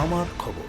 আমার খবর।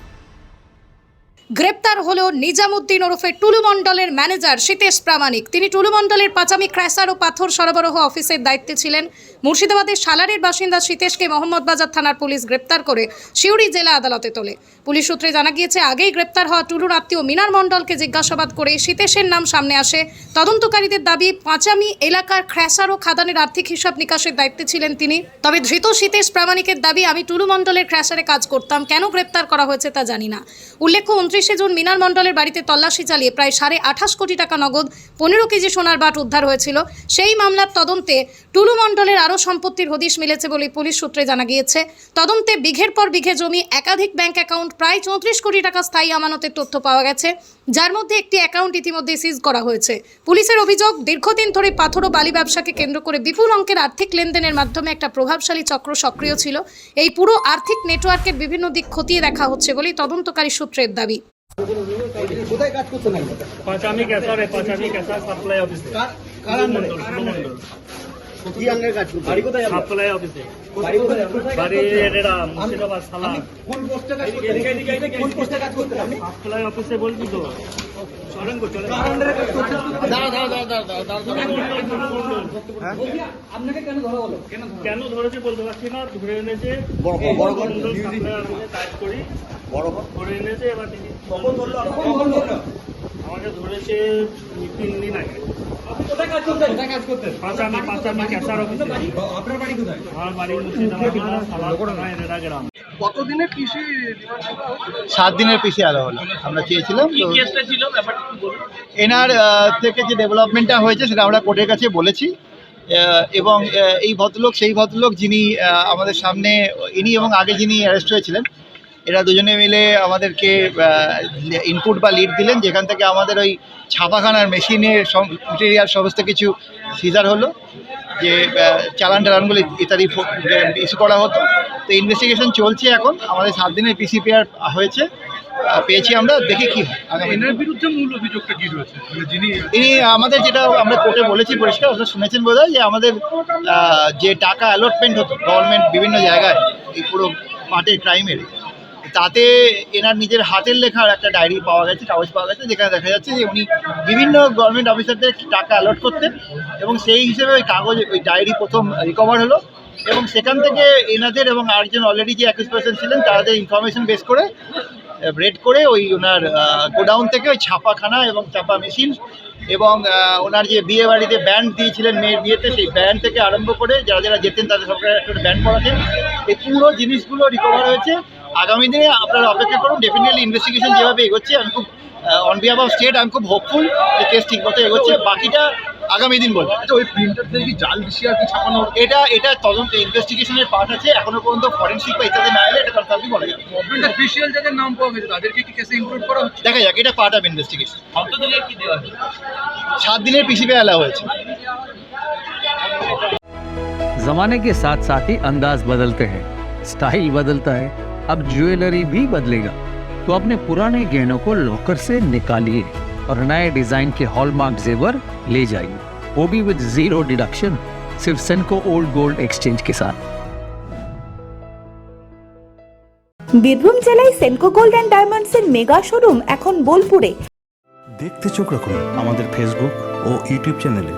গ্রেপ্তার হলো নিজামুদ্দিন ওরফে টুলু মণ্ডলের ম্যানেজার সীতেশ প্রামাণিক। তিনি টুলু মণ্ডলের পাচামি ক্র্যাশার ও পাথর সরবরাহ অফিসের দায়িত্বে ছিলেন। মুর্শিদাবাদের সালারের বাসিন্দা সীতেশকে মোহাম্মদবাজার থানার পুলিশ গ্রেপ্তার করে সিউড়ি জেলা আদালতে তোলে। পুলিশ সূত্রে জানা গিয়েছে, আগেই গ্রেপ্তার হওয়া টুলুর আত্মীয় মিনার মণ্ডলকে জিজ্ঞাসাবাদ করে সীতেশের নাম সামনে আসে। তদন্তকারীদের দাবি, পাচামি এলাকার ক্র্যাশার ও খাদানের আর্থিক হিসাব নিকাশের দায়িত্বে ছিলেন তিনি। তবে ধৃত সীতেশ প্রামাণিকের দাবি, আমি টুলু মণ্ডলের ক্র্যাশারে কাজ করতাম, কেন গ্রেপ্তার করা হয়েছে তা জানি না। উল্লেখ্য, 29শে জুন মিনার মণ্ডলের বাড়িতে তল্লাশি চালিয়ে প্রায় 28.5 কোটি টাকা নগদ, 15 কেজি সোনার বাট উদ্ধার হয়েছিল। সেই মামলার তদন্তে টুলু মণ্ডলের আরও সম্পত্তির হদিশ মিলেছে বলে পুলিশ সূত্রে জানা গিয়েছে। তদন্তে বিঘের পর বিঘে জমি, একাধিক ব্যাংক অ্যাকাউন্ট, প্রায় 34 কোটি টাকা স্থায়ী আমানতের তথ্য পাওয়া গেছে, যার মধ্যে একটি অ্যাকাউন্ট ইতিমধ্যে সিজ করা হয়েছে। পুলিশের অভিযোগ, দীর্ঘদিন ধরে পাথর ও বালি ব্যবসাকে কেন্দ্র করে বিপুল অঙ্কের আর্থিক লেনদেনের মাধ্যমে একটা প্রভাবশালী চক্র সক্রিয় ছিল। এই পুরো আর্থিক নেটওয়ার্কের বিভিন্ন দিক খতিয়ে দেখা হচ্ছে বলেই তদন্তকারী সূত্রের দাবি। কোথায় কাজ করতে লাগবে? পাঁচামি ক্যাসার সাপ্লাই অফিসে। কি আঙ্গের কাজ করতে? বাড়ি কোথায়? সাপ্লাই অফিসে। বাড়ি কোথায়? বাড়ি এটা মুর্শিদাবাদ সালার। কোন পোস্টে কাজ করতে? কোন পোস্টে কাজ করতে আপনি? সাপ্লাই অফিসে বলছি তো। চলেন গো, চলেন। কার আন্ডারে কাজ করতে? আপনাকে কেন ধরা হলো? কেন ধরেছে বলতে পারছি না, ধরে এনেছে। বড় সাপ্লাই অফিসে কাজ করি, ধরে এনেছে। এবার তিনি কখন ধরলো? কখন ধরলো? আমাকে ধরেছে 3 দিন আগে। আপনি কোথায় কাজ করতেন? কোথায় কাজ করতেন? পাঁচামি ক্যাসার অফিসে। আপনার বাড়ি কোথায়? আমার বাড়ি মুর্শিদাবাদ সালার এরা গ্রাম। কতদিনের পিসি ডিমান্ড করা হলো? 7 দিনের পিসি আলো হলো। আমরা চেয়েছিলাম তো কেসটা ছিল, ব্যাপারটা একটু বলুন। এনার থেকে যে ডেভেলপমেন্টটা হয়েছে সেটা আমরা কোর্টের কাছে বলেছি, এবং এই ভদ্রলোক সেই ভদ্রলোক যিনি আমাদের সামনে, ইনি এবং আগে যিনি অ্যারেস্ট হয়েছিলেন, এরা দুজনে মিলে আমাদেরকে ইনপুট বা লিড দিলেন, যেখান থেকে আমাদের ওই ছাপাখানার মেশিনের মেটেরিয়াল সমস্ত কিছু সিজার হলো, যে চালান টালানগুলো ইত্যাদি ইস্যু করা হতো। তো ইনভেস্টিগেশন চলছে এখন। আমাদের 7 দিনের পিসিপিআর হয়েছে, পেয়েছি আমরা, দেখি কি হয় আগামী। এনার বিরুদ্ধে মূল অভিযোগটা কি রয়েছে? মানে যিনি ইনি আমাদের, যেটা আমরা কোর্টে বলেছি পরিষ্কার, আপনারা শুনেছেন বোধহয়, যে আমাদের যে টাকা অ্যালটমেন্ট হতো গভর্নমেন্ট বিভিন্ন জায়গায় এই পুরো পার্টের ক্রাইমের, তাতে এনার নিজের হাতের লেখার একটা ডায়েরি পাওয়া গেছে, কাগজ পাওয়া গেছে, যেখানে দেখা যাচ্ছে যে উনি বিভিন্ন গভর্নমেন্ট অফিসারদের টাকা অ্যালট করতেন, এবং সেই হিসেবে ওই কাগজ, ওই ডায়েরি প্রথম রিকভার হলো, এবং সেখান থেকে এনাদের এবং আরেকজন অলরেডি যে অ্যাকিউজ পারসন ছিলেন তাদের ইনফরমেশন বেস করে রেড করে ওই ওনার গোডাউন থেকে ওই ছাপাখানা এবং ছাপা মেশিন এবং ওনার যে বিয়ে বাড়িতে ব্যান্ড দিয়েছিলেন মেয়ের বিয়েতে, সেই ব্যান্ড থেকে আরম্ভ করে যারা যারা যেতেন তাদের সবকে একটা ব্যান্ড করাতেন, এই পুরো জিনিসগুলো রিকভার হয়েছে। আগামী দিনে আপনারা অপেক্ষা করুন। ডেফিনেটলি ইনভেস্টিগেশন যেভাবে এগোচ্ছে, আমি খুব অন বিহাফ অফ স্টেট আমি খুব হোপফুল যে কেস ঠিক মতো এগোচ্ছে। বাকিটা আগামী দিন বলবো। আচ্ছা, ওই প্রিন্টার থেকে কি জাল বেশি আর কি ছাপানো? এটা তদন্ত ইনভেস্টিগেশনের পার্ট আছে, এখনো পর্যন্ত ফরেনসিক বা ইত্যাদি না এলে এটা কনফার্মলি বলা যাবে। গভর্নমেন্ট অফিসিয়াল যাদের নাম পাওয়া গেছে তাদেরকে কি কেসে ইনক্লুড করা হচ্ছে? দেখা যাক, এটা পার্ট অফ ইনভেস্টিগেশন। কতদিনের কি দেওয়া হয়েছে? 7 দিনের পিসিপি এলাও হয়েছে। जमाने के साथ साथ ही अंदाज बदलते हैं, स्टाइल बदलता है, अब ज्वेलरी भी बदलेगा। तो अपने पुराने गहनों को लॉकर से निकालिए और नए डिजाइन के हॉलमार्क जेवर ले जाइए, वो भी विद 0 डिडक्शन, सिर्फ सेनको ओल्ड गोल्ड एक्सचेंज के साथ। বীরভূম জেলায় সেনকো গোল্ড অ্যান্ড ডায়মন্ডস এর মেগা শোরুম এখন বোলপুরে। দেখতে চোখ রাখুন আমাদের ফেসবুক ও ইউটিউব চ্যানেলে।